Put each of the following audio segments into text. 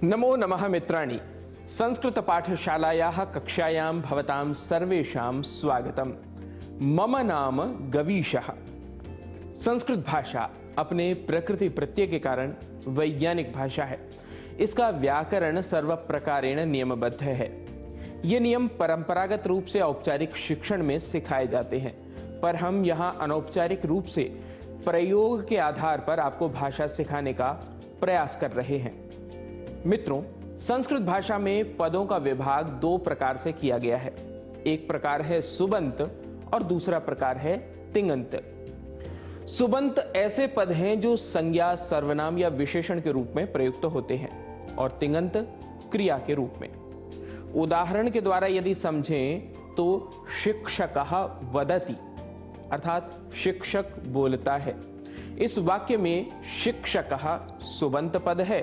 नमो नमः मित्राणि। संस्कृत पाठशालायाः कक्षायां भवतां सर्वेषां स्वागतम्। मम नाम गवीशः। संस्कृत भाषा अपने प्रकृति प्रत्यय के कारण वैज्ञानिक भाषा है। इसका व्याकरण सर्वप्रकारेण नियमबद्ध है। ये नियम परंपरागत रूप से औपचारिक शिक्षण में सिखाए जाते हैं, पर हम यहाँ अनौपचारिक रूप से प्रयोग के आधार पर आपको भाषा सिखाने का प्रयास कर रहे हैं। मित्रों, संस्कृत भाषा में पदों का विभाग दो प्रकार से किया गया है। एक प्रकार है सुबंत और दूसरा प्रकार है तिङन्त। सुबंत ऐसे पद हैं जो संज्ञा, सर्वनाम या विशेषण के रूप में प्रयुक्त होते हैं, और तिङन्त क्रिया के रूप में। उदाहरण के द्वारा यदि समझें तो शिक्षकः वदति अर्थात शिक्षक बोलता है। इस वाक्य में शिक्षकः सुबंत पद है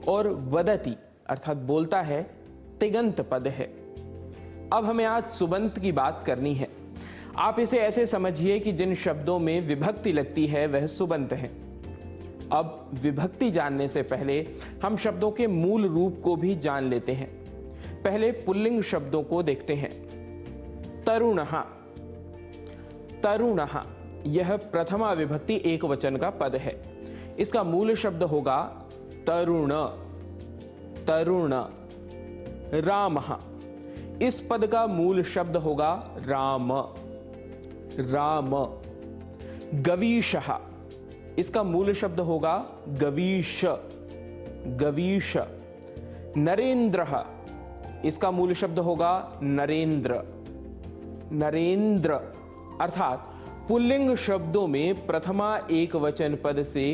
और वदति अर्थात बोलता है तिङन्त पद है। अब हमें आज सुबंत की बात करनी है। आप इसे ऐसे समझिए कि जिन शब्दों में विभक्ति लगती है वह सुबंत है। अब विभक्ति जानने से पहले हम शब्दों के मूल रूप को भी जान लेते हैं। पहले पुल्लिंग शब्दों को देखते हैं। तरुणः, तरुणः यह प्रथमा विभक्ति एक वचन का पद है। इसका मूल शब्द होगा तरुण, तरुण। रामः, इस पद का मूल शब्द होगा राम, राम। गवीशः, इसका मूल शब्द होगा गवीश, गवीश। नरेंद्रः, इसका मूल शब्द होगा नरेंद्र, नरेंद्र। अर्थात पुल्लिंग शब्दों में प्रथमा एक वचन पद से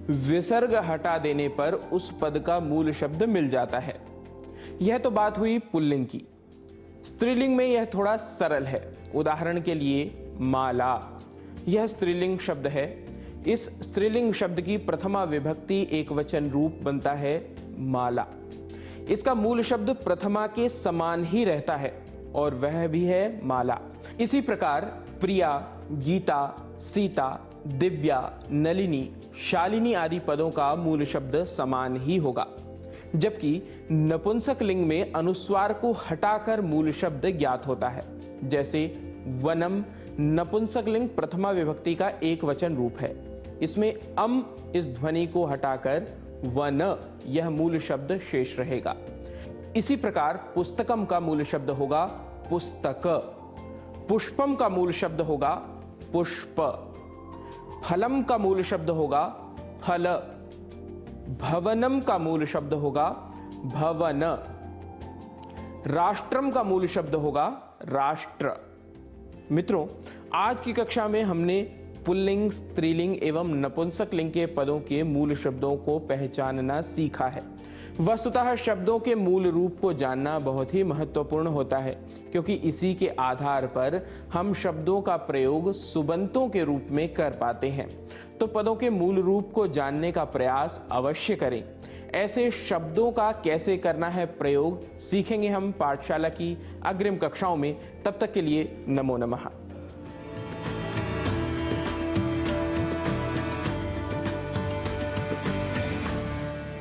विसर्ग हटा देने पर उस पद का मूल शब्द मिल जाता है। यह तो बात हुई पुल्लिंग की। स्त्रीलिंग में यह थोड़ा सरल है। उदाहरण के लिए माला, यह स्त्रीलिंग शब्द है। इस स्त्रीलिंग शब्द की प्रथमा विभक्ति एक वचन रूप बनता है माला। इसका मूल शब्द प्रथमा के समान ही रहता है और वह भी है माला। इसी प्रकार प्रिया, गीता, सीता, दिव्या, नलिनी, शालिनी आदि पदों का मूल शब्द समान ही होगा, जबकि नपुंसक लिंग में अनुस्वार को हटाकर मूल शब्द ज्ञात होता है। जैसे वनम नपुंसक लिंग प्रथमा विभक्ति का एक वचन रूप है। इसमें अम इस ध्वनि को हटाकर वन यह मूल शब्द शेष रहेगा। इसी प्रकार पुस्तकम का मूल शब्द होगा पुस्तक, पुष्पम का मूल शब्द होगा पुष्प, फलम का मूल शब्द होगा फल, भवनम का मूल शब्द होगा भवन, राष्ट्रम का मूल शब्द होगा राष्ट्र। मित्रों, आज की कक्षा में हमने पुल्लिंग, स्त्रीलिंग एवं नपुंसक लिंग के पदों के मूल शब्दों को पहचानना सीखा है। वस्तुतः शब्दों के मूल रूप को जानना बहुत ही महत्वपूर्ण होता है, क्योंकि इसी के आधार पर हम शब्दों का प्रयोग सुबंतों के रूप में कर पाते हैं। तो पदों के मूल रूप को जानने का प्रयास अवश्य करें। ऐसे शब्दों का कैसे करना है प्रयोग सीखेंगे हम पाठशाला की अग्रिम कक्षाओं में। तब तक के लिए नमो नमः।